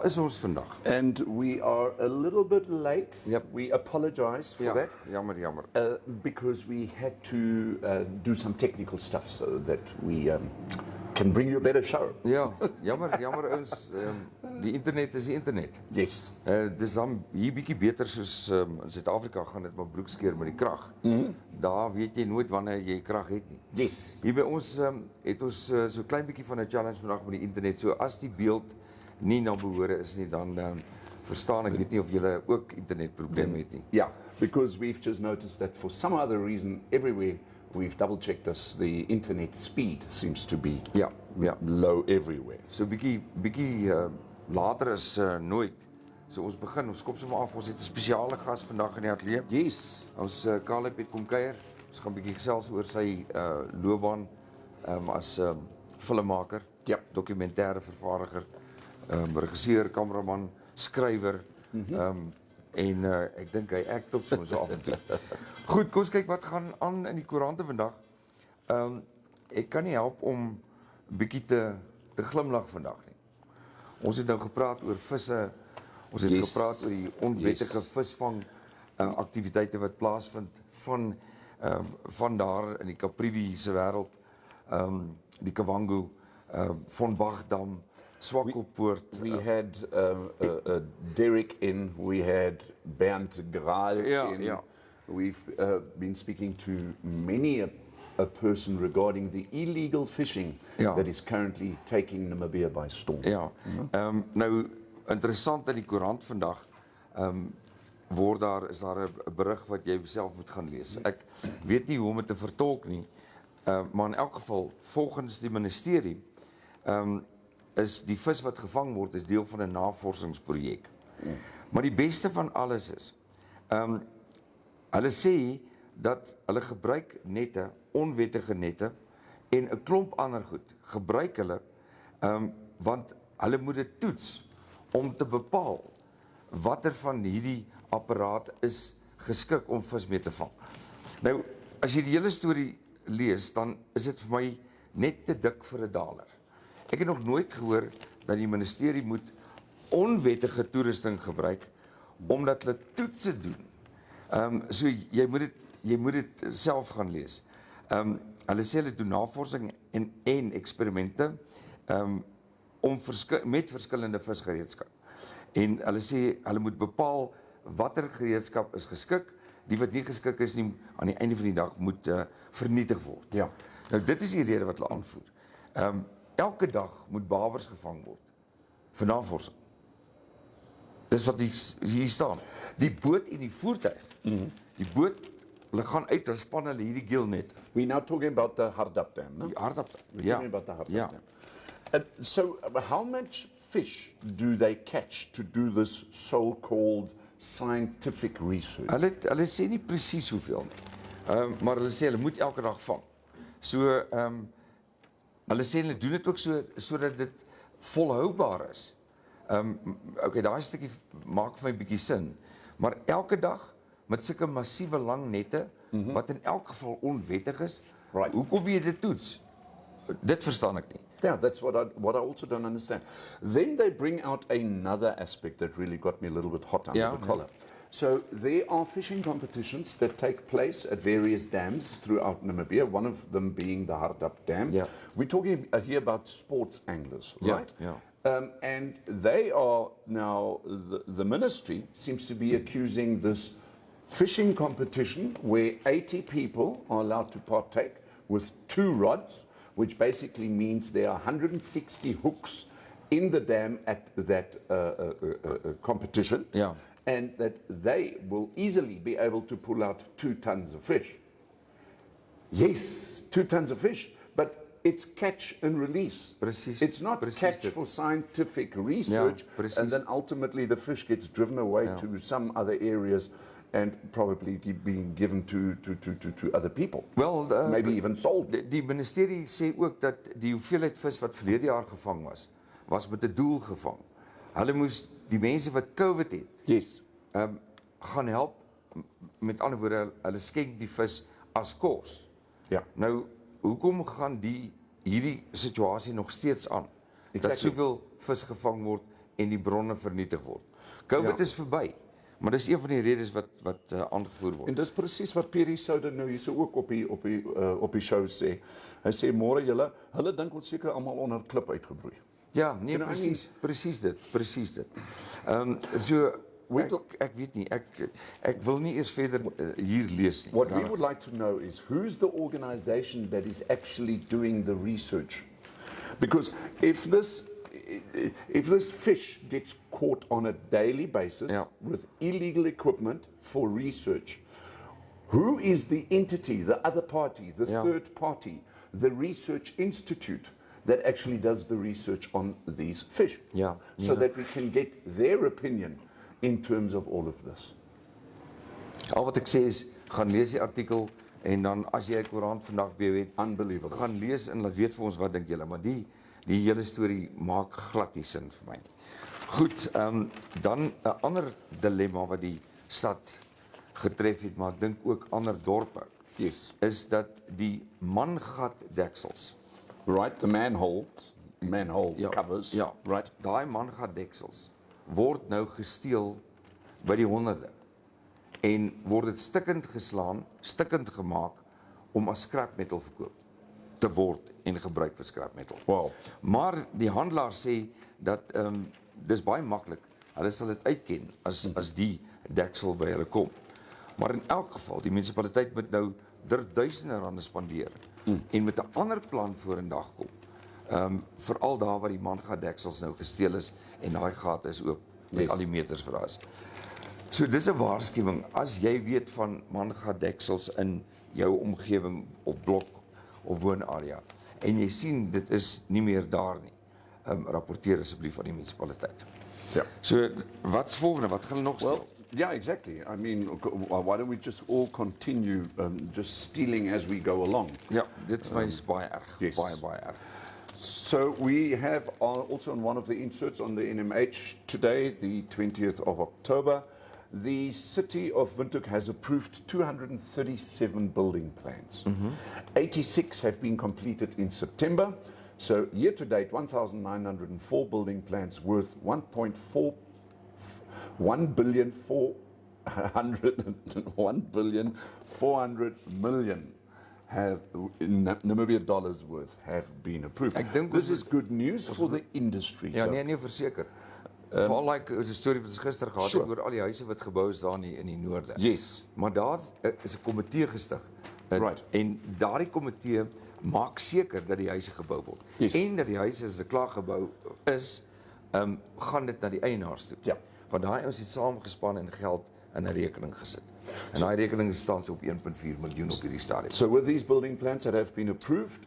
Waar is ons vandag? And we are a little bit late. Yep. We apologize for Ja, that. jammer. Because we had to do some technical stuff so that we can bring you a better show. Ja, jammer ons, die internet is die internet. Yes. Dis dan hier bietjie beter soos in Suid-Afrika gaan dit maar broekskeer met die krag. Daar weet jy nooit wanneer jy krag het nie. Yes. Hier by ons het ons so klein bietjie van 'n challenge vandag met die internet. So as die beeld nie na behore is nie, dan verstaan ek weet nie of julle ook internetprobleme het nie. Yeah, because we've just noticed that for some other reason, everywhere we've double-checked this, the internet speed seems to be Ja. low everywhere. So bietjie later is nooit. So ons begin, ons kop sommer af. Ons het 'n spesiale gas vandag in die ateljee. Yes. Ons Caleb het kom kuier. Ons gaan bietjie gesels oor sy loopbaan as filmmaker, Ja. dokumentêre vervaardiger, regisseur, kameraman, skrywer. En ek dink hy act op so af en toe. Goed, kom ons kyk wat gaan aan in die koerante vandag. Ek kan nie help om 'n bietjie te glimlag vandag nie. Ons het nou gepraat oor visse. Ons het gepraat oor die onwettige visvang aktiwiteite wat plaasvind van daar in die Caprivi se wêreld, die Kavango, von Bagdam, Swakoppoort. We had Derek in, we had Bernd Graal in. Yeah. We've been speaking to many a person regarding the illegal fishing that is currently taking Namibia by storm. Ja. Nou interessant in die koerant vandag is daar 'n berig wat jy self moet gaan lees. Ek weet nie hoe om dit te vertolk nie, maar in elk geval volgens die ministerie is die vis wat gevang word is deel van 'n navorsingsprojek. Maar die beste van alles is hulle sê dat hulle gebruik nette, onwettige nette en 'n klomp ander goed gebruik hulle want hulle moet dit toets om te bepaal watter van hierdie apparaat is geskik om vis mee te vang. Nou, as jy die hele storie lees, dan is dit vir my net te dik vir 'n daler. Ek het nog nooit gehoor dat die ministerie moet onwettige toerusting gebruik omdat hulle toetse doen. So jy moet dit self gaan lees. Hulle sê hulle doen navorsing en eksperimente met verskillende visgereedskap. En hulle sê hulle moet bepaal watter gereedskap is geskik, die wat nie geskik is nie aan die einde van die dag moet vernietig word. Ja. Nou dit is die rede wat hulle aanvoer. Elke dag moet babers gevang word vir navorsing. Dis wat hier staan. Die boot en die voertuig. Die boot, hulle gaan uit, dan span hulle hierdie geelnet. We're now talking about the Hardap Dam, no? Die hardap. We're talking about the Hardap Dam. So how much fish do they catch to do this so-called scientific research? Hulle sê nie presies hoeveel nie. Maar hulle sê hulle moet elke dag vang. So hulle sê hulle doen dit ook sodat dit volhoubaar is. Okay, daai stukkie maak vir my 'n bietjie sin. Maar elke dag met sulke massiewe lang nette wat in elk geval onwettig is. Right. Hoekom wil jy dit toets? Dit verstaan ek nie. Yeah, that's what I also don't understand. Then they bring out another aspect that really got me a little bit hot under the collar. So there are fishing competitions that take place at various dams throughout Namibia, one of them being the Hardap Dam. Yeah. We're talking here about sports anglers, right? Yeah. And they are now, the ministry seems to be accusing this fishing competition where 80 people are allowed to partake with 2 rods, which basically means there are 160 hooks in the dam at that competition. Yeah. And that they will easily be able to pull out 2 tons of fish. Yes, 2 tons of fish, but it's catch and release. Precies. It's not catch for scientific research, and then ultimately the fish gets driven away to some other areas and probably being given to other people. Wel, maybe even sold. Die ministerie sê ook dat die hoeveelheid vis wat verlede jaar gevang was met 'n doel gevang. Hulle moes die mense wat COVID het, yes, gaan help. Met ander woorde, hulle skenk die vis as kos. Ja. Nou, hoekom gaan hierdie situasie nog steeds aan? Exactly. Dat soveel vis gevang word en die bronne vernietig word. COVID is verby, maar dis een van die redes wat aangevoer word. En dis presies wat Pierre Soude nou hierso ook op die show sê. Hy sê môre hulle dink ons seker almal onder 'n klip uitgebroei. Ja, nee, presies dit. So ek weet nie, ek wil nie eers verder hier lees nie. What we would like to know is who's the organization that is actually doing the research? Because if this fish gets caught on a daily basis with illegal equipment for research, who is the entity, the other party, the third party, the research institute that actually does the research on these fish? So that we can get their opinion in terms of all of this. Al wat ek sê is, gaan lees die artikel en dan as jy 'n koerant vandag by jou het, Unbelievable. gaan lees en laat weet vir ons wat dink julle, maar die hele storie maak glad nie sin vir my nie. Goed, dan 'n ander dilemma wat die stad getref het, maar ek dink ook ander dorpe. Yes. Is dat die mangatdeksels. Right, the manhole covers. Right. Daai mangatdeksels word nou gesteel by die honderde en word dit stikkend gemaak om as scrap metal verkoop te word en gebruik vir scrap metal. Wow. Maar die handelaar sê dat dis baie maklik. Hulle sal dit uitken as die deksel by hulle kom. Maar in elk geval, die munisipaliteit moet nou duisende rande spandeer en met 'n ander plan vorendag kom. Veral daar waar die mangadeksels nou gesteel is en daai gate is oop met al die meters verras. So dis 'n waarskuwing. As jy weet van mangadeksels in jou omgewing of blok of woonarea en jy sien dit is nie meer daar nie, rapporteer asseblief aan die munisipaliteit. Ja. So wat's volgende? Wat gaan hulle nog steel? Yeah, exactly. I mean, why don't we just all continue just stealing as we go along? Ja, dit is baie erg. Yes. Baie erg. So we have also on one of the inserts on the NMH today, the 20th of October, the city of Windhoek has approved 237 building plans. 86 have been completed in September. So year to date, 1,904 building plans worth 1,400 million have in Namibia dollars worth have been approved. This is good news for the industry. Ja, nee, verseker. Veral like die storie wat ons gister gehad het oor al die huise wat gebou is daar in die noorde. Yes. Maar daar is 'n komitee gestig. Right. En daardie komitee maak seker dat die huise gebou word. Yes. En dat die huise as dit klaar gebou is, gaan dit na die eienaars toe. Ja. Want daai ouens het saamgespan en geld in 'n rekening gesit. En daai rekening staan so op 1.4 miljoen op hierdie stadium. So with these building plans that have been approved,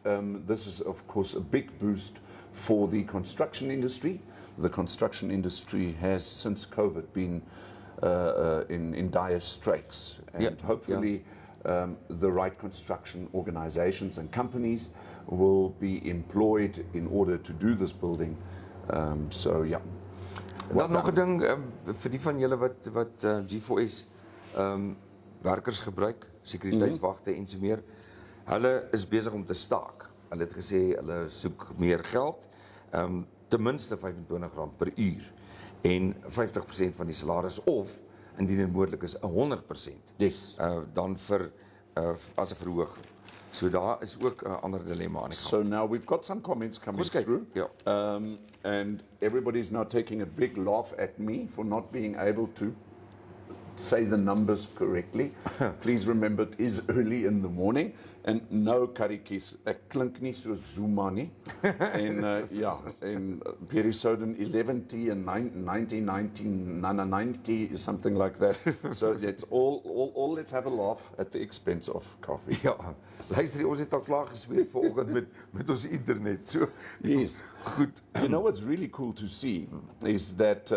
this is of course a big boost for the construction industry. The construction industry has since COVID been in dire straits, and hopefully the right construction organizations and companies will be employed in order to do this building. So yeah. Dan nog 'n ding vir die van julle wat G4S werkers gebruik, sekuriteitswagte en so meer. Hulle is besig om te staak. Hulle het gesê hulle soek meer geld, ten minste R25 per uur en 50% van die salaris of indien dit moontlik is 100%. Yes. Dan vir as 'n verhoging. So daar is ook 'n ander dilemma aan die gang. So now we've got some comments coming through. Ja. And everybody's now taking a big laugh at me for not being able to say the numbers correctly. Please remember it is early in the morning and no karikis. Ek klink nie so Zuma nie. En en Pierre Soden 11T and 90 something like that. So it's all let's have a laugh at the expense of coffee. Ja. Luister, ons het al klaar gesmeer vanoggend met ons internet. So yes. Goed. You know what's really cool to see is that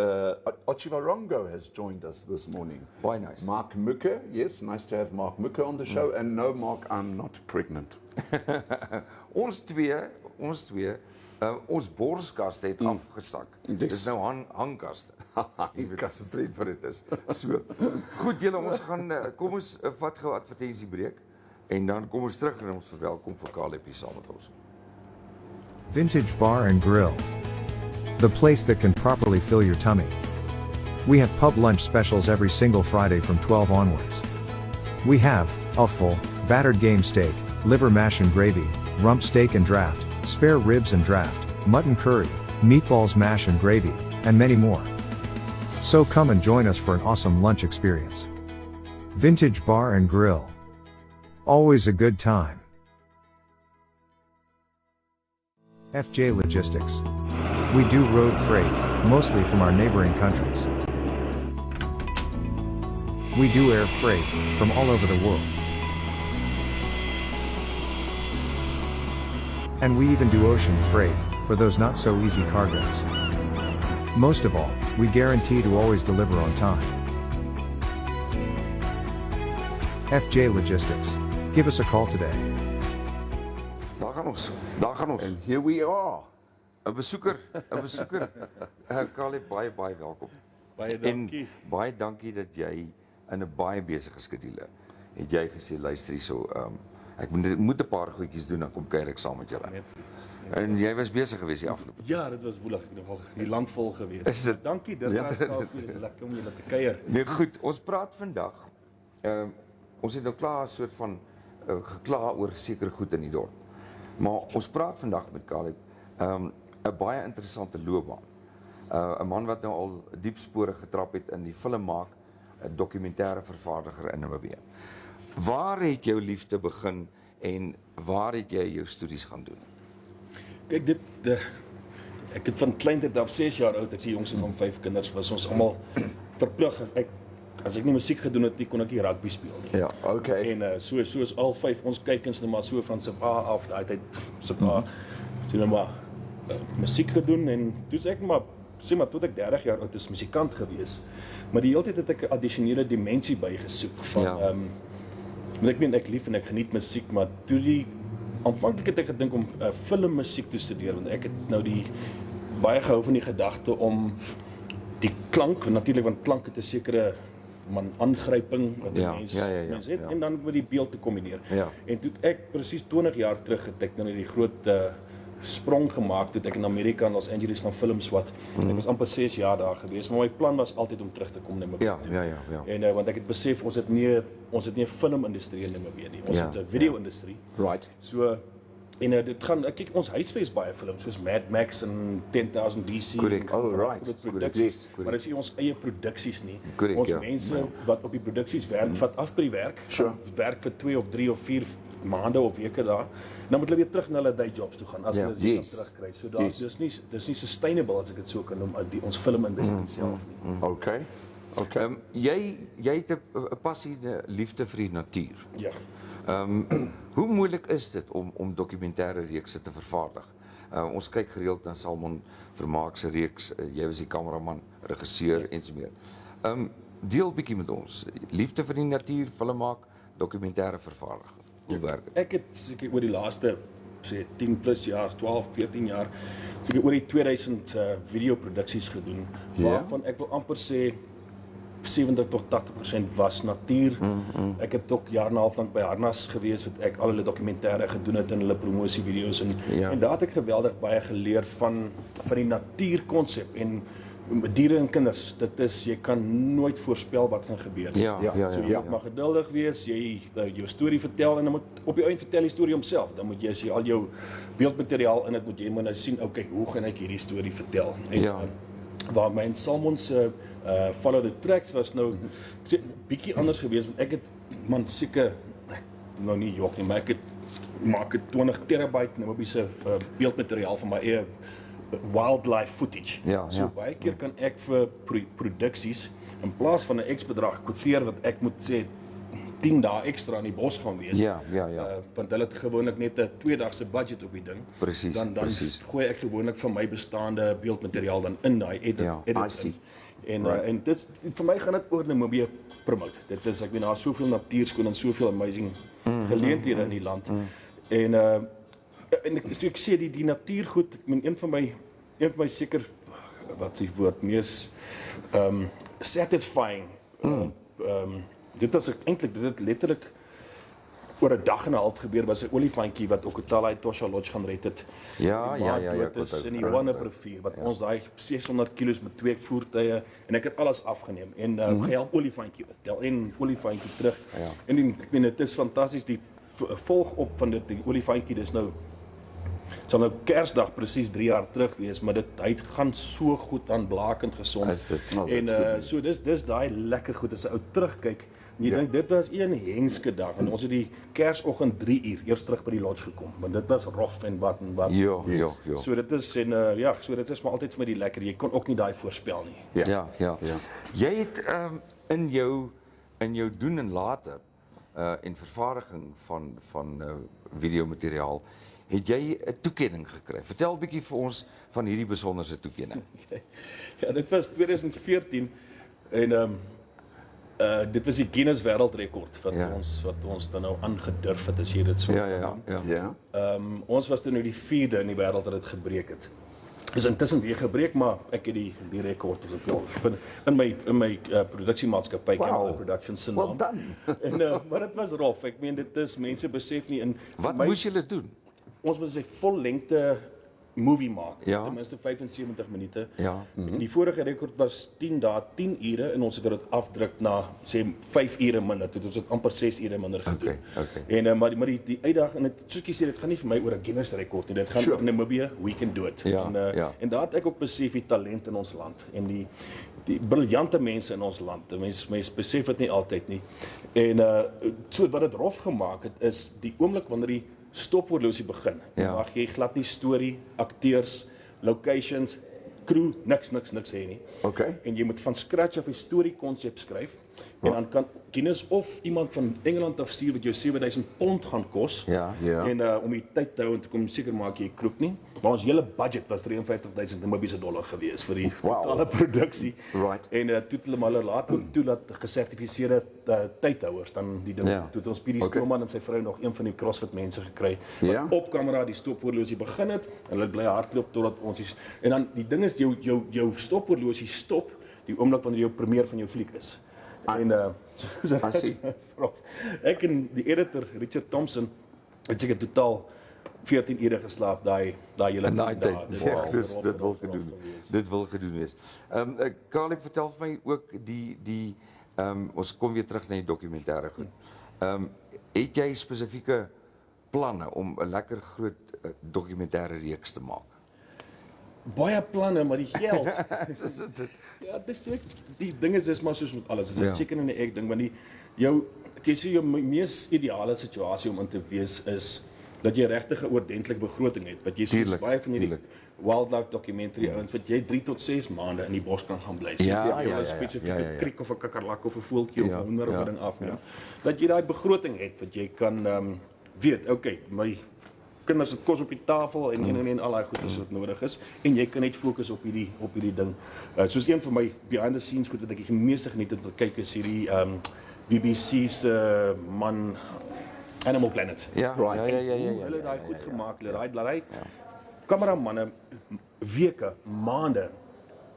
Ochivarongo has joined us this morning. Baie nice. Mark Mucker, yes, nice to have Mark Mucker on the show. And no, Mark, I'm not pregnant. ons twee, ons borskaste het afgesak. Dis nou hangkaste. Hangkaste vriend vir dit is. So, goed julle, ons gaan, kom ons vat gou advertentiebreek en dan kom ons terug en ons verwelkom vir Kalepie saam met ons. Vintage Bar and Grill. The place that can properly fill your tummy. We have pub lunch specials every single Friday from 12 onwards. We have offal, battered game steak, liver mash and gravy, rump steak and draft, spare ribs and draft, mutton curry, meatballs mash and gravy, and many more. So come and join us for an awesome lunch experience. Vintage Bar and Grill. Always a good time. FJ Logistics. We do road freight, mostly from our neighboring countries. We do air freight, from all over the world. And we even do ocean freight, for those not so easy cargoes. Most of all, we guarantee to always deliver on time. FJ Logistics. Give us a call today. Daar gaan ons. And here we are. 'n besoeker. Caleb, baie welkom. Baie dankie. En baie dankie dat jy in 'n baie besige skedule het jy gesê luister hierso, ek moet 'n paar goedjies doen, dan kom kuier ek saam met julle. En jy was besig geweest die afgelope. Ja, dit was woelig, ek nogal die land vol geweest. Is dit? Dankie Dirkas and Kaufeee, dit is lekker om julle te kuier. Nee, goed, ons praat vandag. Ons het nou klaar 'n soort van gekla oor sekere goed in die dorp. Maar ons praat vandag met Caleb, 'n baie interessante loopbaan. 'n Man wat nou al diep spore getrap het in die film maak, 'n dokumentêre vervaardiger in Namibië. Waar het jou liefde begin en waar het jy jou studies gaan doen? Kyk, ek het van kleintyd af 6 jaar oud, ek is die jongste van 5 kinders, was ons almal verplig as ek nie musiek gedoen het nie, kon ek nie rugby speel nie. Ja, okay. En soos al 5 ons kykens nou maar so van sub A af, daai tyd sub A. So nou maar musiek gedoen en toe ek maar sê maar tot ek 30 jaar oud is musikant gewees. Maar die hele tyd het ek 'n addisionele dimensie bygesoek van want ek meen ek lief en ek geniet musiek, maar toe aanvanklik het ek gedink om filmmusiek te studeer, want ek het nou baie gehou van die gedagte om die klank, natuurlik want klank het 'n sekere aangryping wat die mens het, en dan met die beeld te kombineer. Ja. En toe ek presies 20 jaar terug het ek nou die groot sprong gemaak toe ek in Amerika in Los Angeles gaan film swat. Ek was amper 6 jaar daar gewees, maar my plan was altyd om terug te kom na Namibië. Ja. En want ek het besef ons het nie 'n filmindustrie in Namibië nie. Ons het 'n video-industrie. Right. So en dit gaan kyk ons huisves baie films soos Mad Max en 10,000 BC. Correct. Oh, right. Produksies. Correct. Maar dis nie ons eie produksies nie. Correct, Ons ja. mense wat op die produksies werk, vat af by die werk. Sure. Werk vir 2 of 3 of 4 maande of weke daar. Dan moet hulle weer terug na hulle day jobs toe gaan as hulle dit terugkry. So dis nie sustainable as ek dit so kan noem ons filmindustrie self nie. Okay. Jy het 'n passie, 'n liefde vir die natuur. Ja. Hoe moeilik is dit om dokumentêre reekse te vervaardig? Ons kyk gereeld na Salmon Vermaak se reeks, jy was die kameraman, regisseur en so meer. Deel bietjie met ons, liefde vir die natuur, film maak, dokumentêre vervaardiging. Hoe werk dit? Ek het seker oor die laaste sê 10 plus jaar, 12, 14 jaar, seker oor die 2000 videoproduksies gedoen, waarvan ek wil amper sê 70 tot 80% was natuur. Ek het ook jaar en 'n half lank by Harnas gewees wat ek al hulle dokumentêre gedoen het en hulle promosievideo's en daar het ek geweldig baie geleer van die natuurkonsep en diere en kinders. Dit is jy kan nooit voorspel wat gaan gebeur. So jy moet maar geduldig wees, jy jou storie vertel en dan moet op die einde vertel die storie homself. Dan moet jy as jy al jou beeldmateriaal in dit moet jy nou sien, okay, hoe gaan ek hierdie storie vertel? En, waar my en Salmon se Follow the Tracks was nou bietjie anders geweest, want ek het seker nou nie jok nie, maar ek maak 20 terabyte Namibiese beeldmateriaal van my eie wildlife footage. So baie keer kan ek vir produksies in plaas van 'n X-bedrag kwoteer wat ek moet sê 10 dae ekstra in die bos gaan wees. Want hulle het gewoonlik net 'n 2-dagse budget op die ding. Presies. Dan gooi ek gewoonlik van my bestaande beeldmateriaal dan in daai edit. En dit vir my gaan dit oor Namibië promote. Dit is ek meen daar soveel natuurskoon en soveel amazing geleenthede in die land. En ek sê die natuurgoed, ek meen een van my seker wat se woord mees satisfying dit was eintlik dit letterlik oor 'n dag en 'n half gebeur, was 'n olifantjie wat Okutala Tosha Lodge gaan red het. Ja, Die ja, maand ja, dood ek is onthou. in die Johannesrivier, wat ons daai 600 kilos met 2 voertuie, en ek het alles afgeneem, en gehelp olifantjie optel, en olifantjie terug. Ja. En ek meen, dit is fantasties, die volg op van dit, die olifantjie, dis nou, sal nou Kersdag presies 3 jaar terug wees, maar hy gaan so goed aan, blakend gesond. Is dit? Oh, En that's good. so dis daai lekker goed, as 'n ou terugkyk, en jy dink, dit was een hengske dag, en ons het die Kersoggend 3 uur eers terug by die lodge gekom, want dit was rof en wat. Ja. So dit is, en so dit is maar altyd vir my die lekker, jy kon ook nie daai voorspel nie. Ja. Jy het in jou doen en late en vervaardiging van videomateriaal, het jy 'n toekenning gekry. Vertel 'n bietjie vir ons van hierdie besonderse toekenning. Ja, dit was 2014, en dit was die Guinness wêreldrekord wat ons dan nou aangedurf het, as jy dit so kan noem. Ja. Ons was toe nou die 4de in die wêreld wat dit gebreek het. Dis intussen weer gebreek, maar ek het die rekord in my produksiemaatskappy, Camera Productions se naam. Well done. En maar dit was rof. Ek meen, dit is, mense besef nie, Wat moes julle doen? ons moes 'n vollengte movie maak, Ja. ten minste 75 minute. Ja. Die vorige rekord was 10 dae, 10 ure, en ons het dit afdruk na sê 5 ure minder. Toe het ons dit amper 6 ure minder gedoen. Okay. En maar die uitdaging, en soos jy sê, dit gaan nie vir my oor 'n Guinness rekord nie. Dit gaan oor Namibia, we can do it. Ja, En en daar het ek ook besef die talent in ons land en die briljante mense in ons land. Mense besef dit nie altyd nie. En so wat dit rof gemaak het, is die oomblik wanneer die stophorlosie begin. Ja. Mag jy glad nie storie, akteurs, locations, crew, niks hê nie. Okay. En jy moet van scratch af 'n storie konsep skryf. En dan kan Guinness of iemand van Engeland af stuur wat jou 7000 pond gaan kos. Ja. En om die tyd te hou en te kom seker maak jy kroep nie. Maar ons hele budget was 53,000 Namibiese dollar gewees vir die totale produksie. Right. En toe het hulle maar laat ook toelaat gesertifiseerde tydhouers dan die ding. Ja. Toe het ons Pietie Stroman en sy vrou nog een van die CrossFit mense gekry Ja. wat op kamera die stophorlosie begin het en hulle bly hardloop totdat ons is. En dan die ding is jou stophorlosie stop die oomblik wanneer jou premier van jou fliek is. En I see. ek en die editor Richard Thompson het seker totaal 14 ure geslaap daai hele In daai tyd. Dit Ja, was dis rof, dit wil rof gedoen. geweest. Dit wil gedoen wees. Carly, vertel vir my ook die ons kom weer terug na die dokumentêre goed. Het jy spesifieke planne om 'n lekker groot dokumentêre reeks te maak? Baie planne, maar die geld. Ja, dis so, die ding is dis maar soos met alles. Dis 'n chicken and egg ding, want ek sê jou mees ideale situasie om in te wees is dat jy regtig 'n ordentlike begroting het. Wat jy soos baie van hierdie wildlife documentary ouens wat jy 3 tot 6 maande in die bos kan gaan bly. So jy 'n spesifieke kriek of 'n kakkerlak of 'n voeltjie of 'n hoender of 'n ding afneem. Dat jy daai begroting het wat jy kan weet, okay, my kinders het kos op die tafel en al daai goedes wat nodig is en jy kan net fokus op hierdie ding. Soos een van my behind the scenes goed wat ek die meeste geniet het om te kyk is hierdie BBC se man Animal Planet. Ja. Hulle het daai goed gemaak. Hulle daai kameramanne weke, maande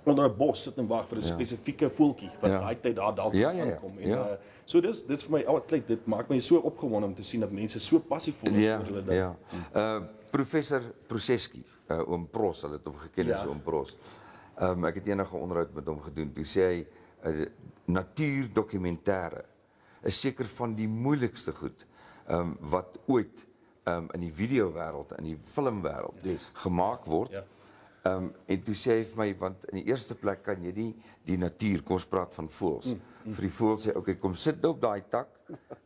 onder 'n bos sit en wag vir 'n spesifieke voeltjie wat daai tyd daar dalk aankom. En so dis vir my altyd, dit maak my so opgewonde om te sien dat mense so passievol is oor hulle ding. Professor Proseski, oom Pros, hulle het hom geken as oom Pros. Ek het enige onderhoud met hom gedoen. Toe sê hy natuurdokumentêre is seker van die moeilikste goed wat ooit in die videowêreld, in die filmwêreld gemaak word. En toe sê hy vir my, want in die eerste plek kan jy nie die natuur, kom ons praat van voëls, vir die voël sê, okay, kom sit op daai tak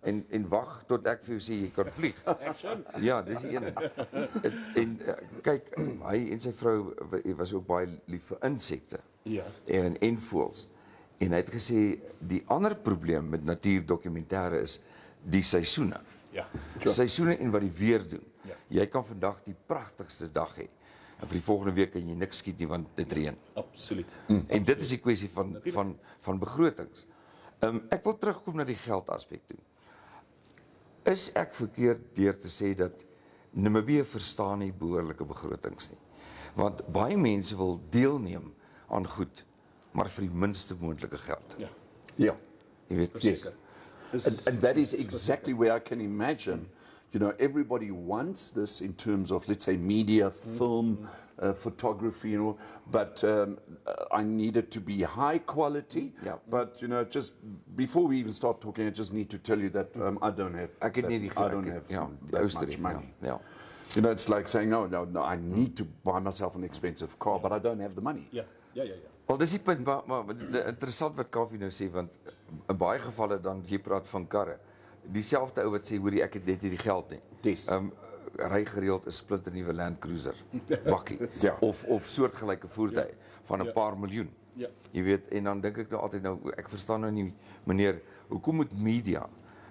en wag tot ek vir jou sê jy kan vlieg. Ja, dis die een. En kyk, hy en sy vrou was ook baie lief vir insekte en voëls. En hy het gesê, die ander probleem met natuurdokumentêre is die seisoene. Seisoene en wat die weer doen. Jy kan vandag die pragtigste dag hê. En vir die volgende week kan jy niks skiet nie, want dit reën. Absoluut. En dit is die kwessie van begrotings. Ek wil terugkom na die geldaspek toe. Is ek verkeerd deur te sê dat Namibië verstaan nie behoorlike begrotings nie? Want baie mense wil deelneem aan goed, maar vir die minste moontlike geld. Ja. Jy weet, Verseker. And that is exactly where I can imagine, you know, everybody wants this in terms of, let's say, media, film, photography, you know, but I need it to be high quality. Yeah. But, you know, just before we even start talking, I just need to tell you that I don't have that much money. Yeah. You know, it's like saying, no, I need to buy myself an expensive car, but I don't have the money. Ja. Wel dis die punt, maar interessant wat Kaufeee nou sê, want in baie gevalle dan jy praat van karre. Dieselfde ou wat sê hoor ek het net nie die geld nie. Dis. Ry gereeld 'n splinternuwe Land Cruiser bakkie of soortgelyke voertuig van 'n paar miljoen. Ja. Jy weet, en dan dink ek nou altyd ek verstaan nou nie meneer, hoekom moet media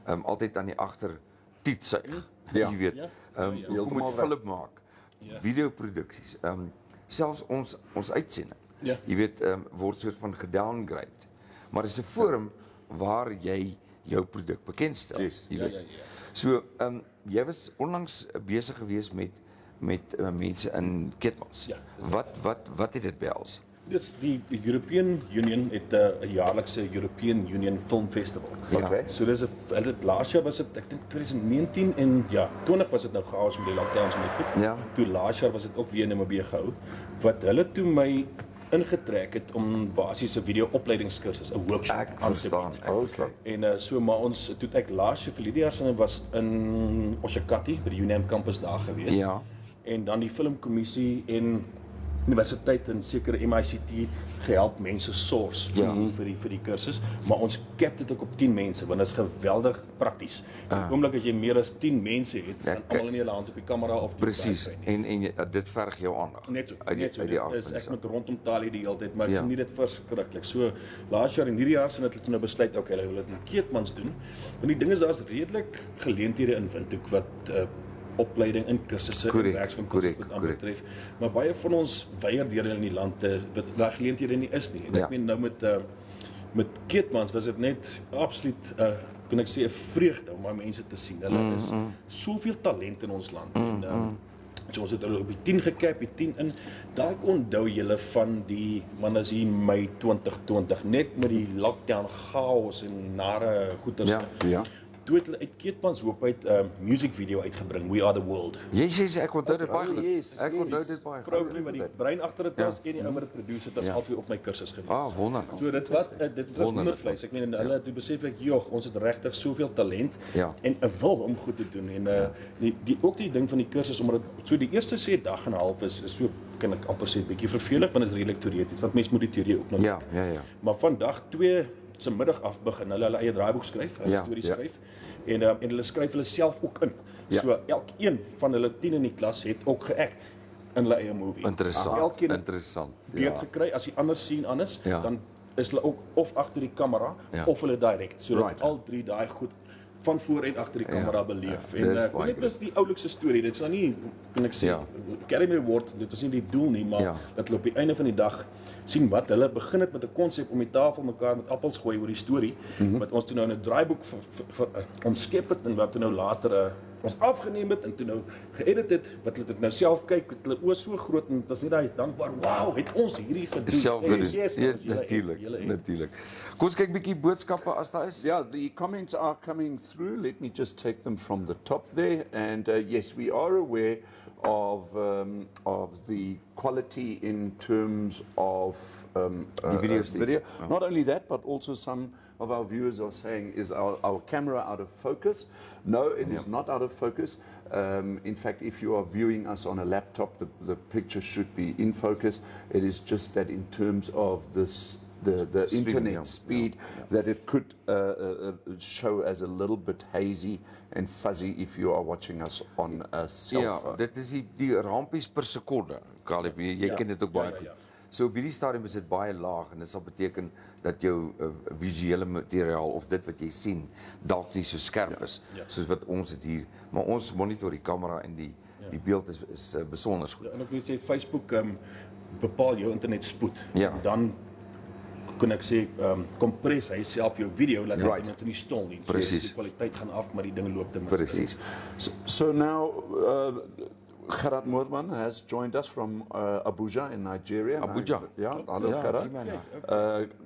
altyd aan die agter tiet suig? Ja. Jy weet, hoekom moet film maak? Videoproduksies, selfs ons uitsending. Ja. Jy weet, word soort van gedowngrade. Maar dis 'n forum waar jy jou produk bekendstel. Yes. Jy weet. So, jy was onlangs besig geweest met mense in Keetmans. Ja. Wat het dit behels? Dus die European Union het 'n jaarlikse European Union Film Festival. Ja. Okay. So dis 'n laas jaar was dit, ek dink 2019 en ja, 20 was dit nou gehaas met die lockdowns en dit. Ja. Toe laas jaar was dit ook weer in Namibia gehou. Wat hulle toe my ingetrek het om basiese video opleidingskursus, 'n workshop Ek aan te verstaan. bied. Ek verstaan. En so maar ons toe ek laas jaar verlede jaar sinne was in Oshakati by die UNAM kampus daar gewees. Ja. En dan die filmkommissie en universiteit en sekere MICT gehelp mense source vir die kursus, maar ons cap dit ook op 10 mense want dit is geweldig prakties. So die oomblik as jy meer as 10 mense het, dan almal in hulle hand op die kamera of die Presies. En dit verg jou aandag. Net so, uit die is ek met rondom talie die hele tyd, maar Ja. ek geniet dit verskriklik. So laas jaar en hierdie jaar het hulle nou besluit okay, hulle wil dit in Keetmans doen. Want die ding is daar's redelik geleenthede in Windhoek wat opleiding in kursusse en werkswinkels wat aanbetref. Maar baie van ons weier deur in die land wat daar geleenthede nie is nie. En ek meen nou met Keetmans was dit net absoluut kan ek sê 'n vreugde om my mense te sien. Hulle is soveel talent in ons land en so ons het hulle op die 10 gekap, die 10 in. Dalk onthou julle van die man as hier Mei 2020 net met die lockdown chaos en nare goeters. Ja. Toe het hulle uit Keetmans hoop uit 'n music video uitgebring, We Are The World. Jy sê ek onthou dit baie goed. yes, Ek yes. onthou dit baie Vrou goed. wat die brein agter dit was en die ou wat dit produce het, was albei op my kursus gewees. Wonderlik. So dit was wondervleis. Ek meen hulle toe besef ek, joh, ons het regtig soveel talent en 'n wil om goed te doen en ook die ding van die kursus omdat so die eerste sê dag en 'n half is so kan ek amper sê bietjie vervelig want dit is redelik teoreties want mense moet die teorie ook nog. Ja. Maar van dag 2 se middag af begin hulle eie draaiboek skryf, hulle stories skryf. En hulle skryf hulle self ook in. So elkeen van hulle 10 in die klas het ook geact in hulle eie movie. Interessant. Beurt gekry as die ander sien anders, dan is hulle ook of agter die kamera of hulle direct. So dat al drie daai goed van voor en agter die kamera beleef. En dit is die oulikste storie. Dit is nou nie kan ek sê carry my word, dit is nie die doel nie, maar dat hulle op die einde van die dag sien wat hulle begin het met 'n konsep om die tafel mekaar met appels gooi oor die storie wat ons toe nou in 'n draaiboek omskep het en wat toe nou later ons afgeneem het en toe nou geëdit het wat hulle dit nou self kyk met hulle oë so groot en dit was nie daai dankbaar wow het ons hierdie gedoen self natuurlik. Kom ons kyk bietjie boodskappe as daar is. Yeah, the comments are coming through. Let me just take them from the top there. And yes, we are aware of the quality in terms of video. Not only that, but also some of our viewers are saying, is our camera out of focus? No, it is not out of focus. In fact, if you are viewing us on a laptop, the picture should be in focus. It is just that in terms of the internet speed, that it could show as a little bit hazy and fuzzy if you are watching us on a cell phone. Dit is die rampies per sekonde. Caleb, jy ken dit ook baie goed. So op hierdie stadium is dit baie laag en dit sal beteken dat jou visuele materiaal of dit wat jy sien dalk nie so skerp is soos wat ons het hier, maar ons monitor die kamera en die beeld is besonder goed. En ek wil sê Facebook bepaal jou internetspoed. Dan kan ek sê kompres hy self jou video laat dit nie stil nie. So die kwaliteit gaan af, maar die ding loop te min. Presies. So now Gerard Moorman has joined us from Abuja in Nigeria. Abuja. Ja, hallo Ja, Gerard. G-man.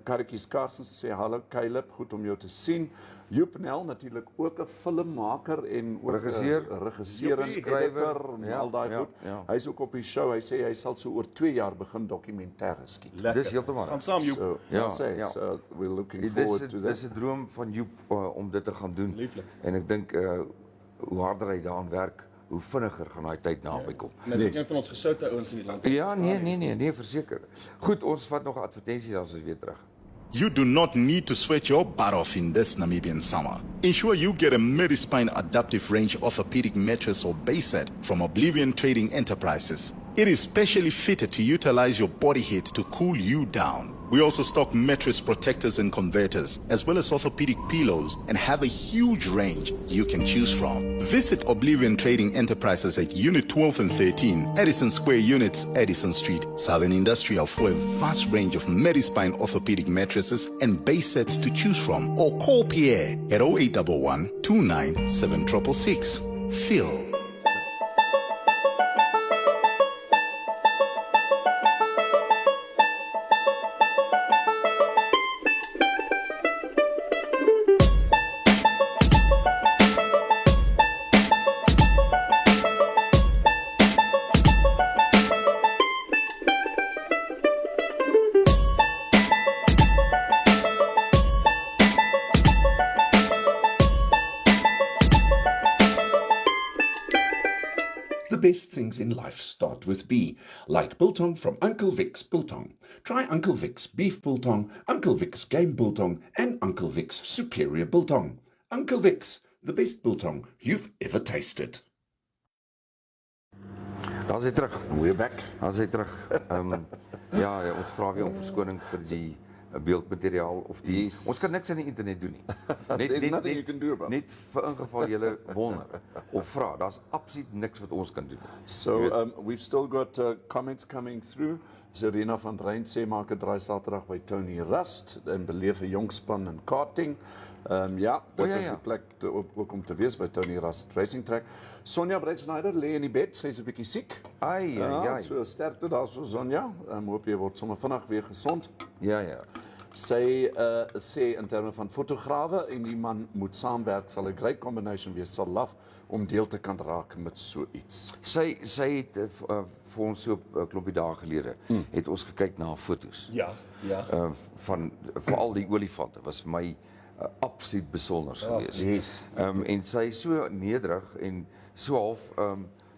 Karikies Karsens sê hallo Caleb, goed om jou te sien. Joep Nel natuurlik ook 'n filmmaker en ook 'n regisseur en skrywer en al daai goed. Hy's ook op die show. Hy sê hy sal so oor 2 jaar begin dokumentêre skiet. Dis heeltemal. Gaan saam, Joep. So, so we're looking forward to that. Dis 'n droom van Joep om dit te gaan doen. Lieflik. En ek dink hoe harder hy daaraan werk, hoe vinniger gaan daai tyd naby kom. En dis een van ons gesoute ouens in die land. Ja, nee, verseker. Goed, ons vat nog 'n advertensie dan as ons weer terug. You do not need to sweat your butt off in this Namibian summer. Ensure you get a Medispine Adaptive Range Orthopedic Mattress or base set from Oblivion Trading Enterprises. It is specially fitted to utilize your body heat to cool you down. We also stock mattress protectors and converters, as well as orthopedic pillows, and have a huge range you can choose from. Visit Oblivion Trading Enterprises at Unit 12 and 13, Edison Square Units, Edison Street, Southern Industrial, for a vast range of Medispine orthopedic mattresses and base sets to choose from, or call Pierre at 0811 29 7666. Phil. The best things in life start with B, like biltong from Uncle Vic's Biltong. Try Uncle Vic's Beef Biltong, Uncle Vic's Game Biltong, and Uncle Vic's Superior Biltong. Uncle Vic's, the best biltong you've ever tasted. Daar is hy terug. We're back. Daar is hy terug. Ons vra weer om verskoning vir die beeldmateriaal of die ons kan niks aan die internet doen nie. Nothing you can do about it. Net vir ingeval jy wonder of vra, daar's absoluut niks wat ons kan doen. So we've still got comments coming through. Serena van Rein sê maak 'n draai Saterdag by Tony Rust en beleef 'n jong span in karting. Dit is 'n plek ook om te wees by Tony Rust Racing Track. Sonja Breitschneider lê in die bed, sy's 'n bietjie siek. So sterkte daar so Sonja. Hoop jy word sommer vinnig weer gesond. Ja. Sy sê in terme van fotograwe en die man moet saamwerk, sal 'n great combination wees, sal laf om deel te kan raak met so iets. Sy het vir ons so 'n klompie dae gelede het ons gekyk na foto's. Ja. Van veral die olifante was vir my absoluut besonder geweest. Yes. En sy is so nederig en so half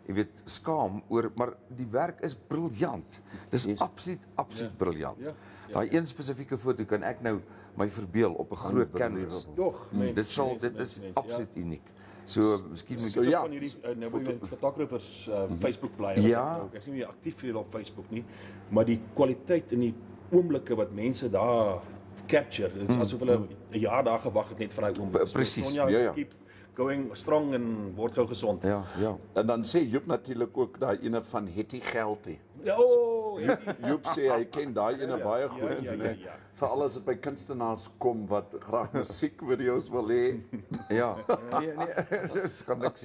jy weet skaam oor, maar die werk is briljant. Dis absoluut briljant. Daai een spesifieke foto kan ek nou my verbeel op 'n groot canvas. Dit is absoluut uniek. So miskien moet ek van hierdie fotographers Facebook bladsy. Ja. Ek is nie meer aktief vir op Facebook nie, maar die kwaliteit en die oomblikke wat mense daar capture, dit is asof hulle 'n jaar daar gewag het net vir daai oomblik. Presies. Sonja, keep going strong en word gou gesond. Ja. En dan sê Joep natuurlik ook daai ene van Hetty Geltie. Joep sê hy ken daai ene baie goed. Ja. Veral as dit by kunstenaars kom wat graag musiekvideo's wil hê. Ja. Nee, dis gaan niks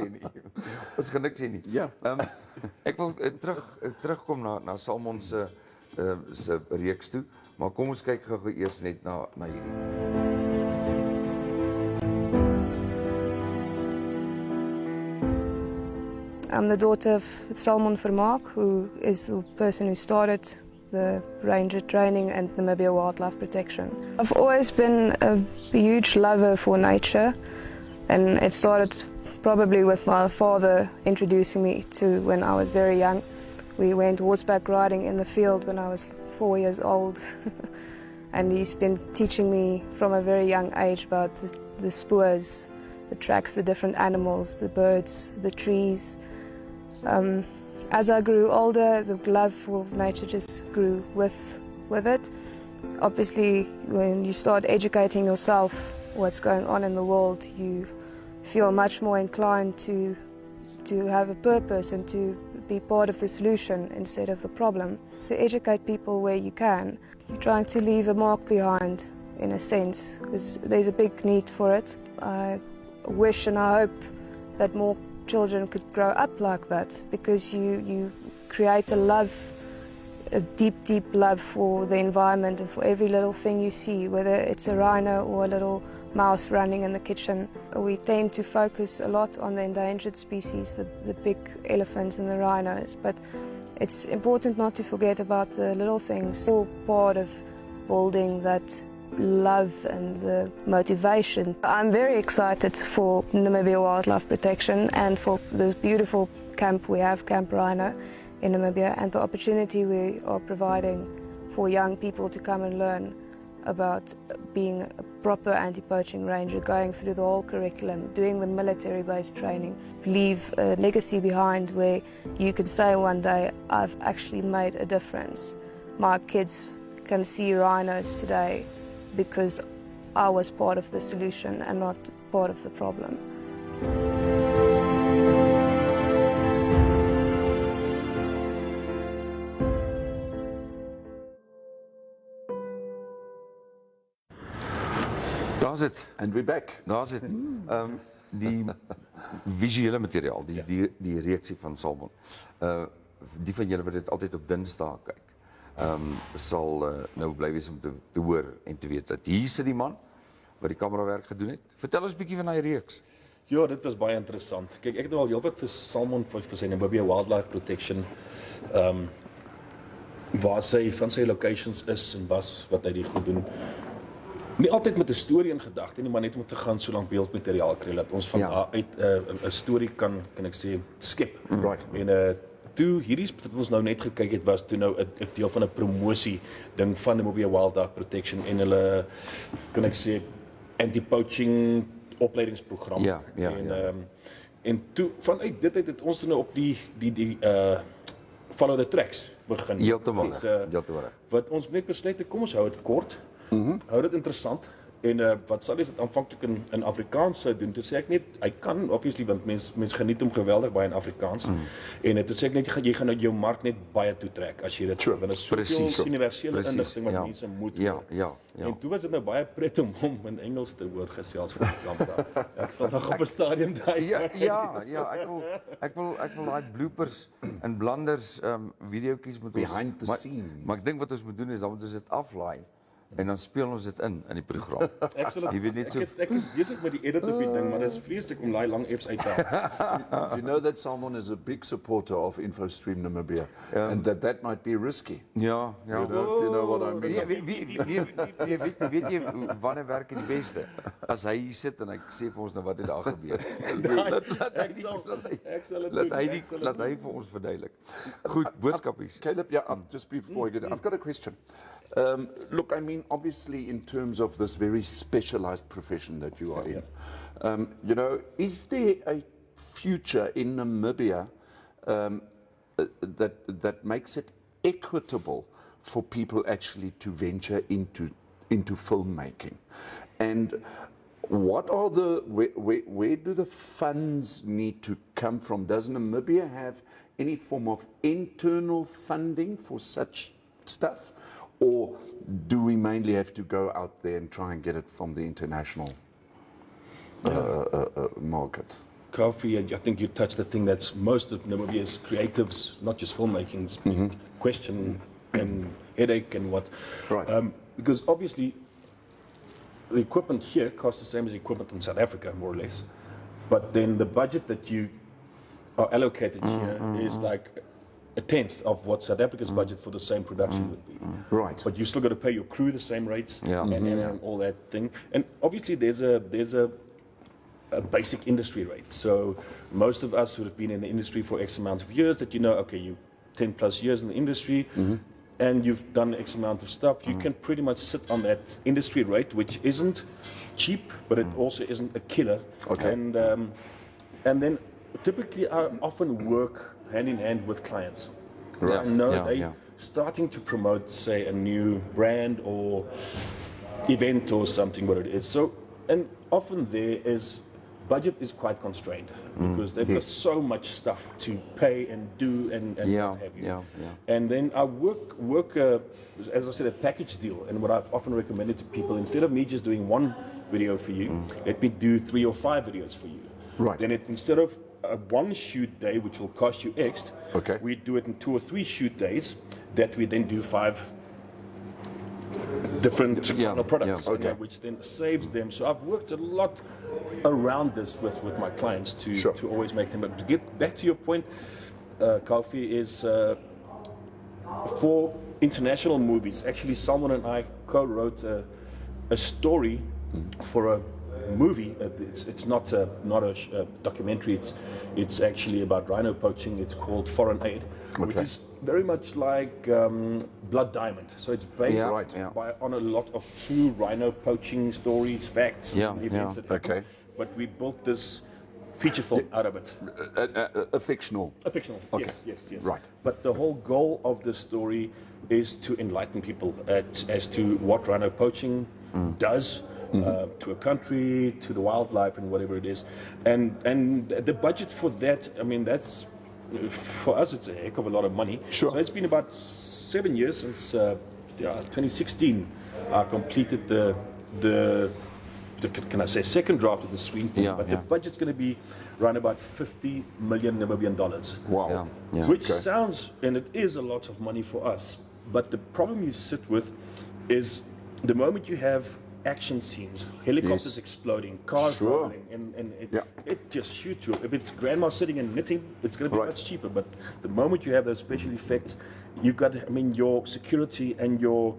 sê nie. Ja. Ek wil terugkom na Salmon se reeks toe, maar kom ons kyk gou eers net na hierdie. I'm the daughter of Salmon Vermaak, who is the person who started the ranger training and Namibia wildlife protection. I've always been a huge lover for nature, and it started probably with my father introducing me to when I was very young. We went horseback riding in the field when I was 4 years old, and he's been teaching me from a very young age about the spoors, the tracks, the different animals, the birds, the trees. As I grew older, the love for nature just grew with it. Obviously, when you start educating yourself what's going on in the world, you feel much more inclined to have a purpose and to be part of the solution instead of the problem. To educate people where you can, you're trying to leave a mark behind, in a sense, because there's a big need for it. I wish and I hope that more children could grow up like that, because you create a love, a deep, deep love for the environment and for every little thing you see, whether it's a rhino or a little mouse running in the kitchen. We tend to focus a lot on the endangered species, the big elephants and the rhinos, but it's important not to forget about the little things, all part of building that love and the motivation. I'm very excited for Namibia Wildlife Protection and for this beautiful camp we have, Camp Rhino in Namibia, and the opportunity we are providing for young people to come and learn about being a proper anti-poaching ranger, going through the whole curriculum, doing the military-based training, leave a legacy behind where you can say one day, I've actually made a difference. My kids can see rhinos today because I was part of the solution and not part of the problem. Daar's dit. And we're back. Daar's dit. Die visuele materiaal, die reeksie van Salmon. Die van julle wat dit altyd op Dinsdae kyk, sal nou bly wees om te hoor en te weet dat hier sit die man wat die kamerawerk gedoen het. Vertel ons 'n bietjie van daai reeks. Ja, dit was baie interessant. Kyk, ek het al heelwat vir Salmon vir sy Namibia Wildlife Protection waar sy van sy locations is en wat hy die goed doen. Nie altyd met 'n storie in gedagte nie, maar net om te gaan so lank beeldmateriaal kry dat ons van uit 'n storie kan ek sê skep. Right. En toe hierdie wat ons nou net gekyk het was toe nou 'n deel van 'n promosie ding van Namibia Wildlife Protection en hulle kan ek sê anti-poaching opleidingsprogram. En toe vanuit dit het ons toe nou op die follow the tracks begin. Heeltemal. Wat ons net besluit het, kom ons hou dit kort. Hou dit interessant. En wat sal is dit aanvanklik in Afrikaans sou doen? Toe sê ek net, hy kan obviously want mens geniet hom geweldig baie in Afrikaans. En toe sê ek net jy gaan nou jou mark net baie toetrek as jy dit want dit is soveel universele inligting wat mense moet hoor. En toe was dit nou baie pret om hom in Engels te hoor gesels vir die kamp. Ek sal nog op 'n stadium daai. Ek wil daai bloopers en blunders videoetjies moet ons behind the scenes. Maar ek dink wat ons moet doen is dan moet ons dit aflaai. En dan speel ons dit in die program. Jy weet net so ek is besig met die edit op die ding, maar dit is vreeslik om daai lang F's uit te haal. You know that Salmon is a big supporter of InfoStream Namibia and that might be risky. Ja. You know what I mean. Weet jy wanneer werk dit die beste? As hy hier sit en hy sê vir ons nou wat het daar gebeur. Laat hy vir ons verduidelik. Goed, boodskapies. Caleb, just before you get I've got a question. Look, I mean, obviously, in terms of this very specialized profession that you are in, you know, is there a future in Namibia that makes it equitable for people actually to venture into filmmaking? And what are where do the funds need to come from? Does Namibia have any form of internal funding for such stuff? Or do we mainly have to go out there and try and get it from the international market? Kaufeee, I think you touched the thing that's most of Namibia's creatives, not just filmmaking, question and headache and what. Right. Because obviously the equipment here costs the same as equipment in South Africa, more or less. But then the budget that you are allocated here is like a tenth of what South Africa's budget for the same production would be. Right. But you still got to pay your crew the same rates and all that thing. And obviously there's a basic industry rate. So most of us who have been in the industry for X amount of years that okay, you 10 plus years in the industry and you've done X amount of stuff, you can pretty much sit on that industry rate, which isn't cheap, but it also isn't a killer. Okay. And then typically I often work hand in hand with clients. Right. They starting to promote, say, a new brand or event or something, what it is. So, and often budget is quite constrained because they've got so much stuff to pay and do and what have you. And then I work as I said, a package deal. And what I've often recommended to people, instead of me just doing one video for you, let me do 3 or 5 videos for you. Right. Then instead of a one shoot day, which will cost you X. Okay. We do it in 2 or 3 shoot days that we then do 5 different final products, okay. which then saves them. So I've worked a lot around this with my clients to always make them. But to get back to your point, Kaufeee is for international movies. Actually, someone and I co-wrote a story for a movie. It's not a documentary. It's actually about rhino poaching. It's called Foreign Aid, which is very much like Blood Diamond. So it's based on a lot of true rhino poaching stories, facts, events that happen. But we built this feature film out of it. A fictional. A fictional. Okay. Yes. Right. But the whole goal of the story is to enlighten people as to what rhino poaching does. To a country, to the wildlife, and whatever it is, and the budget for that. I mean, that's for us. It's a heck of a lot of money. Sure. So it's been about 7 years since 2016. I completed the can I say second draft of the screenplay. But the budget's going to be around about 50 million Namibian dollars. Wow. Which sounds, and it is a lot of money for us. But the problem you sit with is the moment you have action scenes, helicopters exploding, cars rolling, and it just shoots you. If it's grandma sitting and knitting, it's going to be much cheaper. But the moment you have those special effects, you've got, I mean, your security and your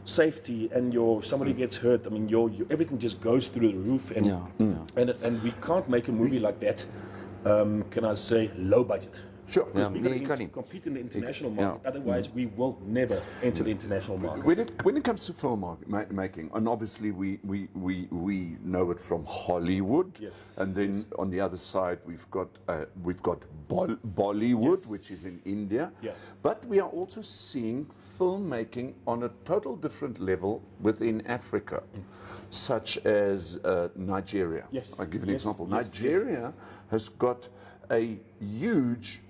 safety and if somebody gets hurt, I mean, your everything just goes through the roof. And and we can't make a movie like that. Can I say low budget? Sure. We compete in the international market. Otherwise, we will never enter the international market. When it comes to film making, and obviously we know it from Hollywood, and then on the other side we've got Bollywood, which is in India. But we are also seeing filmmaking on a total different level within Africa, such as Nigeria. I'll give you an example. Nigeria has got a huge,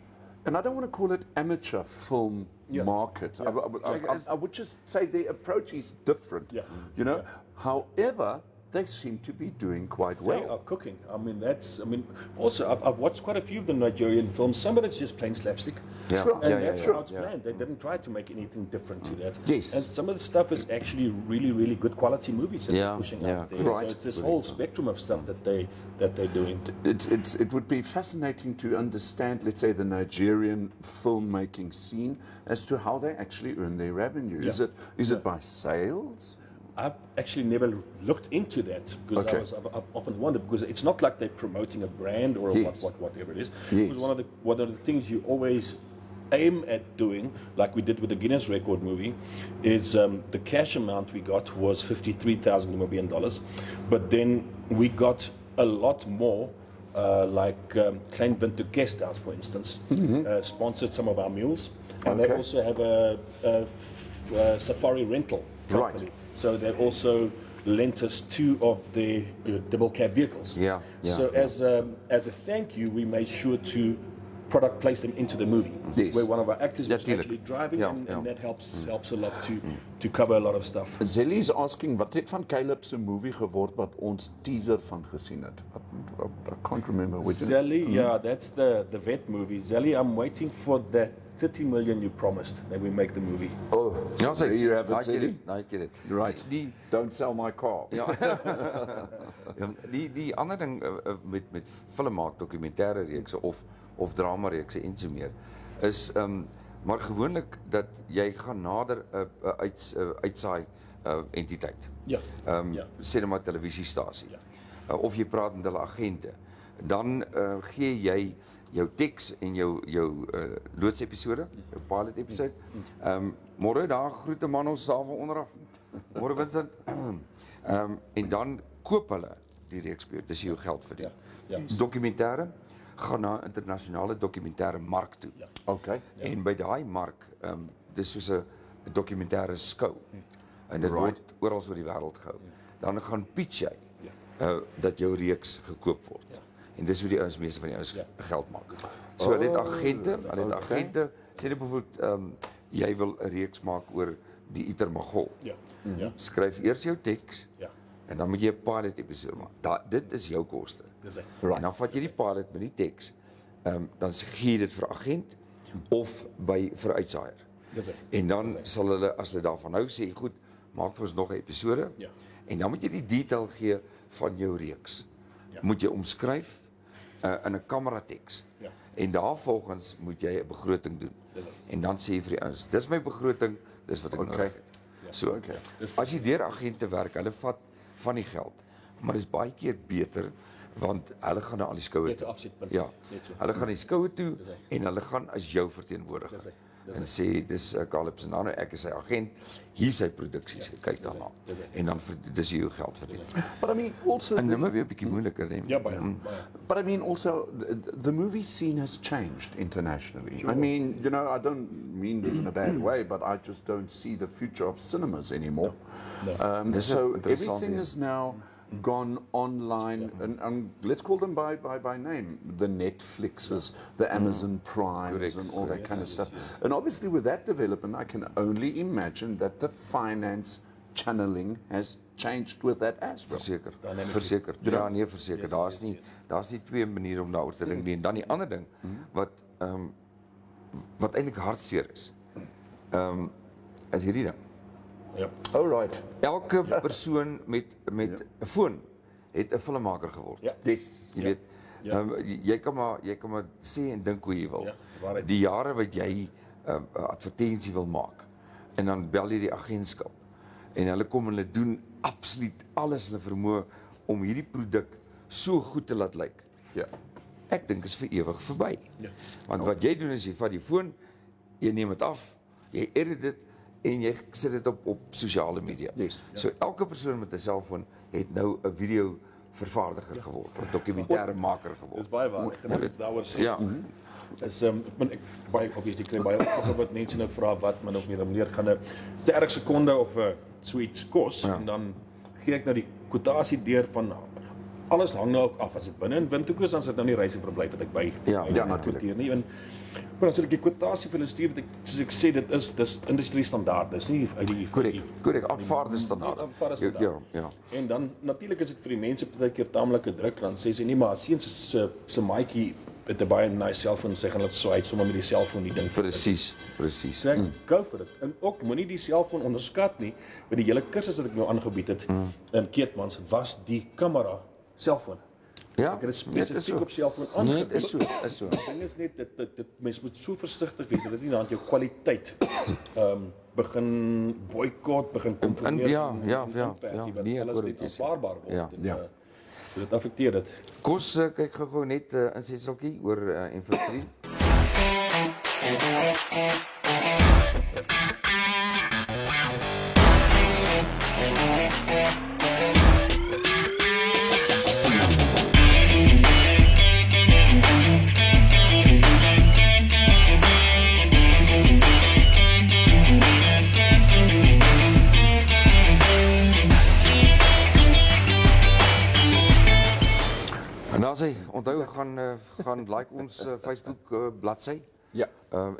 and I don't want to call it amateur film market. I would just say the approach is different. You know, however, they seem to be doing quite well. They are cooking. I mean, also I've watched quite a few of the Nigerian films. Some of it's just plain slapstick. And that's how it's planned. They didn't try to make anything different to that. And some of the stuff is actually really, really good quality movies that they're pushing out there. So it's this whole spectrum of stuff that they're doing. It would be fascinating to understand, let's say, the Nigerian filmmaking scene as to how they actually earn their revenue. Is it by sales? I've actually never looked into that because I've often wondered, because it's not like they're promoting a brand or whatever it is. Because one of the things you always aim at doing, like we did with the Guinness record movie, is the cash amount we got was 53,000 Namibian dollars, but then we got a lot more. Like Klein Winter Guest House, for instance, sponsored some of our meals, and they also have a safari rental company. So they also lent us 2 of their double cab vehicles. So as a thank you, we made sure to product place them into the movie, where one of our actors was actually driving, and that helps a lot to cover a lot of stuff. Zelly is asking, wat het van Caleb se movie geword wat ons teaser van gesien het? I can't remember which. Zelly, that's the vet movie. Zelly, I'm waiting for that 30 million you promised that we make the movie. Oh, so you have it, Zelly? I get it. Right. Don't sell my car. Die ander ding met film maak, dokumentêre reekse of drama reekse en so meer, is maar gewoonlik dat jy gaan nader 'n uitsaai entiteit. Sê net maar televisiestasie. Of jy praat met hulle agente. Dan gee jy jou teks en jou loodsepisode, jou pilot episode. Môre daar groete man ons daar van onderaf. Môre Vincent. En dan koop hulle die reeks by jou. Dis jou geld verdien. Dokumentêre gaan na internasionale dokumentêre mark toe. En by daai mark, dis soos 'n dokumentêre skou. En dit word oral oor die wêreld gehou. Dan gaan pitch jy dat jou reeks gekoop word. En dis hoe die ouens meeste van die ouens geld maak. So hulle het agente, sê net byvoorbeeld jy wil 'n reeks maak oor die Itermagol. Skryf eers jou teks. En dan moet jy 'n pilot episode maak. Dit is jou koste. En dan vat jy die pilot met die teks dan gee jy dit vir 'n agent of vir 'n uitsaaier. Dis hy. En dan sal hulle, as hulle daarvan hou, sê goed, maak vir ons nog 'n episode. Ja. En dan moet jy die detail gee van jou reeks. Moet jy omskryf in 'n kamerateks. Ja. En daarvolgens moet jy 'n begroting doen. En dan sê jy vir die ouens, dis my begroting, dis wat ek nodig het. So, as jy deur agente werk, hulle vat van die geld, maar dis baie keer beter, want hulle gaan na al die skoue toe. Ja, hulle gaan na die skoue toe, en hulle gaan as jou verteenwoordiger. En sê, dis Caleb Cindano, ek is sy agent, hier is sy produksies, kyk daarna. En dan, dis jou geld verdien. But I mean, also... En Namibia 'n bietjie moeiliker, nee. Ja, baie. But I mean, also, the movie scene has changed internationally. I mean, you know, I don't mean this in a bad way, but I just don't see the future of cinemas anymore. So everything is now gone online, and let's call them by name, the Netflixes, the Amazon Primes, and all that kind of stuff. And obviously with that development, I can only imagine that the finance channeling has changed with that as well. Verseker. Ja, nee, verseker. Daar's nie twee maniere om daaroor te dink nie. En dan die ander ding wat eintlik hartseer is. Is hierdie ding. Ja. Oh right. Elke persoon met 'n foon het 'n filmmaker geword. Ja. Yes. Jy weet, jy kan maar sê en dink hoe jy wil. Ja, waarheid. Die jare wat jy 'n advertensie wil maak, en dan bel jy die agentskap, en hulle kom en hulle doen absoluut alles hulle vermoë om hierdie produk so goed te laat lyk. Ja. Ek dink is vir ewig verby. Ja. Want wat jy doen is jy vat die foon, jy neem dit af, jy edit dit, en jy sit dit op sosiale media. Yes. So elke persoon met 'n selfoon het nou 'n video vervaardiger geword, 'n dokumentêre maker geword. Dis baie waar. Ek moet iets daaroor sê. Ja. Is ek baie obviously kry baie vrae wat mense nou vra wat min of meer gaan 'n erg sekonde of so iets kos, en dan gee ek nou die kwotasie deur van alles hang nou af. As dit binne in Windhoek is, dan is dit nou nie reis en verblyf wat ek by natuurlijk. nie. En maar as ek die kwotasie vir hulle stuur, wat ek soos ek sê, dis industrie standaard. Dis nie uit die Korrek, aanvaarde standaard. Aanvaarde standaard. Ja. En dan natuurlik is dit vir die mense baie keer taamlike druk, dan sê sy nie, maar seuns se maatjie het 'n baie nice selfoon, sy gaan dit so uit sommer met die selfoon die ding. Presies. So ek go vir dit. En ook moenie die selfoon onderskat nie, met die hele kursus wat ek nou aangebied het in Keetmans was die kamera selfoon. Ja, Ek het dit spesifiek op selfoon aangebied. Nee, is so. Die ding is net dit mens moet so versigtig wees dat dit nie dan jou kwaliteit begin boikot, begin kompromieer. Ja, nee, ek alles hoor net wat jy sê. aanvaarbaar word. Ja. So dit affekteer dit. Kos, kyk gou net in setseltjie oor Infostream. En dan sê, onthou gaan like ons Facebook bladsy. Ja.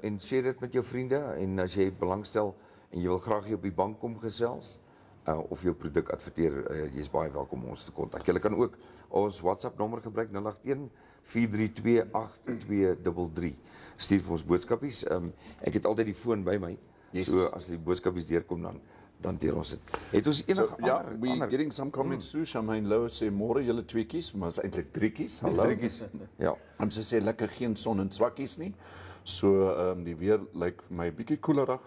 En sê dit met jou vriende, en as jy belangstel en jy wil graag hier op die bank kom gesels, of jou produk adverteer, jy is baie welkom om ons te kontak. Jy kan ook ons WhatsApp nommer gebruik, 081-432-8233. Stuur vir ons boodskapies. Ek het altyd die foon by my, so as die boodskapies deurkom, dan deel ons dit. Het ons enige ander? We're getting some comments through. Charmaine Lowe sê, môre julle tweekies, maar is eintlik driekies. Hallo. Driekies, ja. En sy sê, lekker geen son en swakkies nie. So, die weer lyk vir my bietjie koelerig.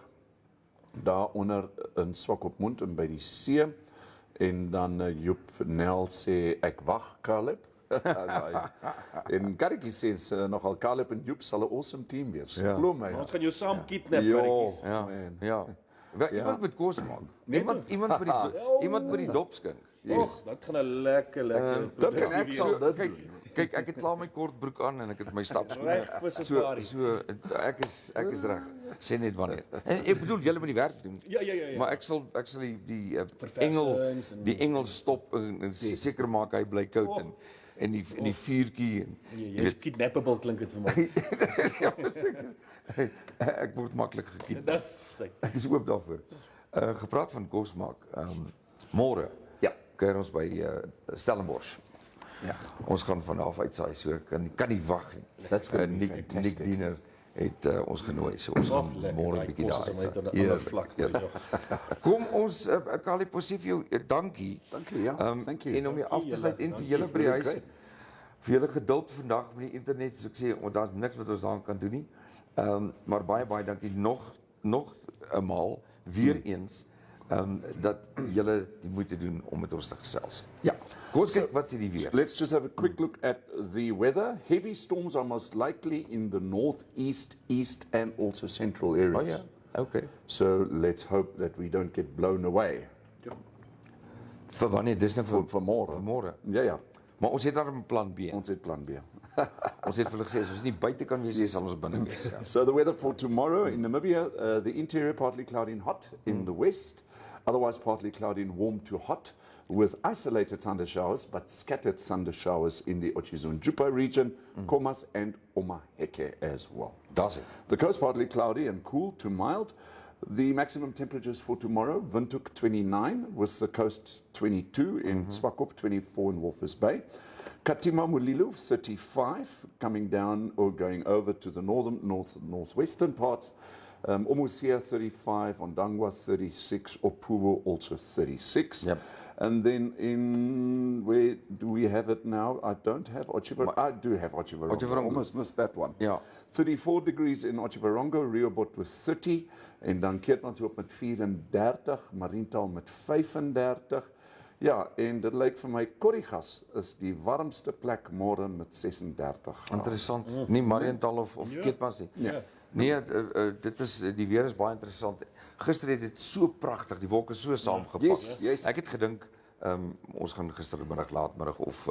Daaronder in Swakopmund en by die see. En dan Joep Nel sê, ek wag, Caleb. En Karretjie sê nogal, Caleb en Joep sal 'n awesome team wees. Glo my. Ons gaan jou saam kidnap, Ja. Iemand moet kos maak. Iemand moet die dop skink. Yes. Dat gaan 'n lekker Ek sal dit doen. Kyk, ek het klaar my kortbroek aan en ek het my stapskoene. Reg vir safari. So ek is reg. Sê net wanneer. En ek bedoel julle moet die werk doen. Ja. Maar ek sal die engel stop en seker maak hy bly koud en die vuurtjie en jy is kidnappable klink dit vir my. Ja, seker. Ek word maklik gekidnap. Ek is oop daarvoor. Gepraat van kos maak. Môre. Ja. Kuier ons by Stellenbosch. Ja. Ons gaan vanaf uitsaai, so kan nie wag nie. That's gonna be Nick fantastic. Diener het ons genooi, so ons gaan môre 'n bietjie daar uitsaai. Kom ons, Kali Possie vir jou, dankie. Dankie, ja. Thank you. En om jou af te sluit en vir julle by die huis, vir julle geduld vandag met die internet, soos ek sê, want daar's niks wat ons aan kan doen nie. Maar baie dankie nog 'n maal, weer eens, dat julle die moeite doen om met ons te gesels. Ja. Kom ons kyk wat sê die weer. Let's just have a quick look at the weather. Heavy storms are most likely in the northeast, east, and also central areas. Oh ja, okay. So let's hope that we don't get blown away. Vir wanneer? Dis nou Vir môre. Vir môre. Ja. Maar ons het daar 'n plan B. Ons het plan B. Ons het vir hulle gesê as ons nie buite kan wees nie, sal ons binne wees. Ja. So the weather for tomorrow in Namibia, the interior partly cloudy and hot in the west, otherwise partly cloudy and warm to hot, with isolated thunder showers, but scattered thunder showers in the Otjizunjupa region, Khomas and Omaheke as well. Daar's dit. The coast partly cloudy and cool to mild. The maximum temperatures for tomorrow, Windhoek 29, with the coast 22, in Swakop 24 in Walvis Bay. Katima Mulilo 35, coming down or going over to the northwestern parts. Omusia 35, Ondangwa 36, Opuwo also 36. Yep. And then where do we have it now? I don't have Otjiwarongo. I do have Otjiwarongo. Otjiwarongo. Almost missed that one. Ja. 34 degrees in Otjiwarongo, Rehoboth with 30. En dan Keetmans op met 34, Mariental met 35. Ja, en dit lyk vir my Korrigas is die warmste plek môre met 36 grade. Interessant. Nie Mariental of Keetmans nie. Ja. Nee, die weer is baie interessant. Gister het dit so pragtig, die wolke so saamgepak. Yes. Ek het gedink ons gaan gistermiddag laatmiddag of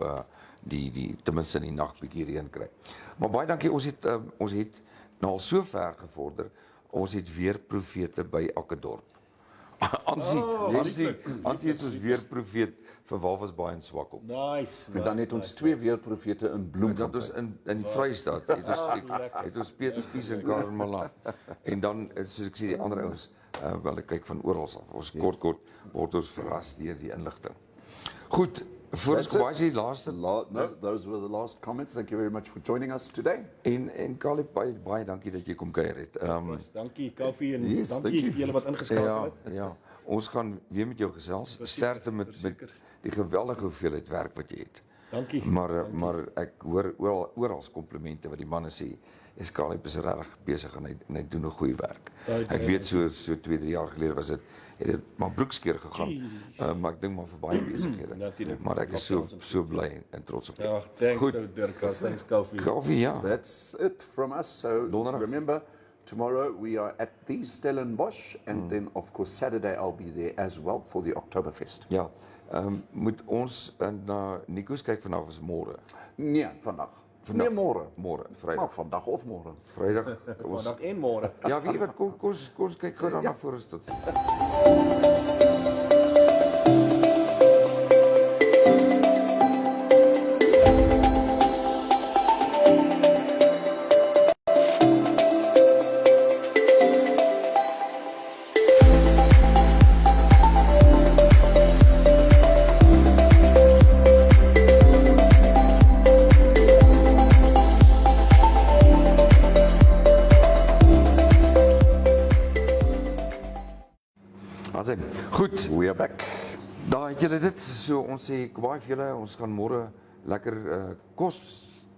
die ten minste in die nag bietjie reën kry. Maar baie dankie, ons het nou al so ver gevorder. Ons het weer profete by elke dorp. Ansie is ons weer profeet vir Walvisbaai en Swakop. Nice. En dan het ons 2 weerprofete in Bloemfontein. Dat ons in die Vrystaat het ons Piet Spies en Karen Malan. En dan soos ek sê die ander ouens wel ek kyk van oral af. Ons kort word ons verras deur die inligting. Goed, voor ons baie die laaste Those were the last comments. Thank you very much for joining us today. en Caleb baie dankie dat jy kom kuier het. Dankie Kaufeee en Yes, dankie thank you. vir julle wat ingeskakel het. Ja, ons gaan weer met jou gesels. Sterkte met die geweldige hoeveelheid werk wat jy het. Dankie. Maar ek hoor oral komplimente wat die manne sê. Caleb is regtig besig en hy doen 'n goeie werk. Ek weet so 2-3 jaar gelede het dit maar broekskeer gegaan. Maar ek dink maar vir baie besighede. Natuurlijk. Maar ek is so bly en trots op jou. Ja, thanks Goed. so Dirkas, thanks Kaufeee. Kaufeee, ja. That's it from us. So Donderdag. remember, tomorrow we are at the Stellenbosch, and then of course Saturday I'll be there as well for the Oktoberfest. Ja. Moet ons na Nico's kyk vanaf is môre. Nee, vandag. Nee, môre. Môre, Maar Vrydag. vandag of môre. Vrydag. Ons Vandag en môre. ja, weet jy wat, kom ons kyk gou daarna voor ons tot sien. Goed, We are back. daar het julle dit. So ons sê baie vir julle, ons gaan môre lekker kos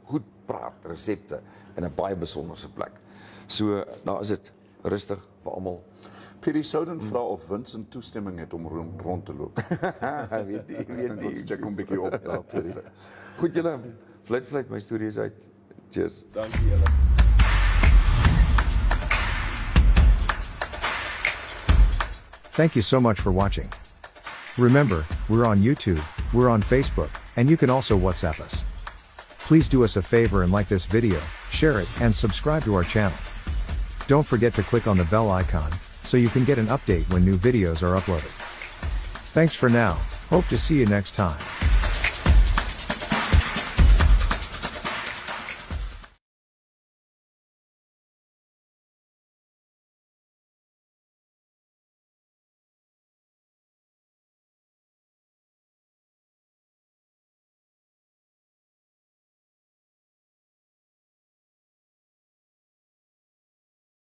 goed praat, resepte in 'n baie besonderse plek. So, daar is dit. Rustig vir almal. Pietie Soden vra of Vincent toestemming het om rond te loop. weet Ons check hom bietjie op. Ja, Pietie. Goed julle, vlug, my storie is uit. Cheers. Dankie julle. Thank you so much for watching. Remember, we're on YouTube, we're on Facebook, and you can also WhatsApp us. Please do us a favor and like this video, share it, and subscribe to our channel. Don't forget to click on the bell icon, so you can get an update when new videos are uploaded. Thanks for now, hope to see you next time.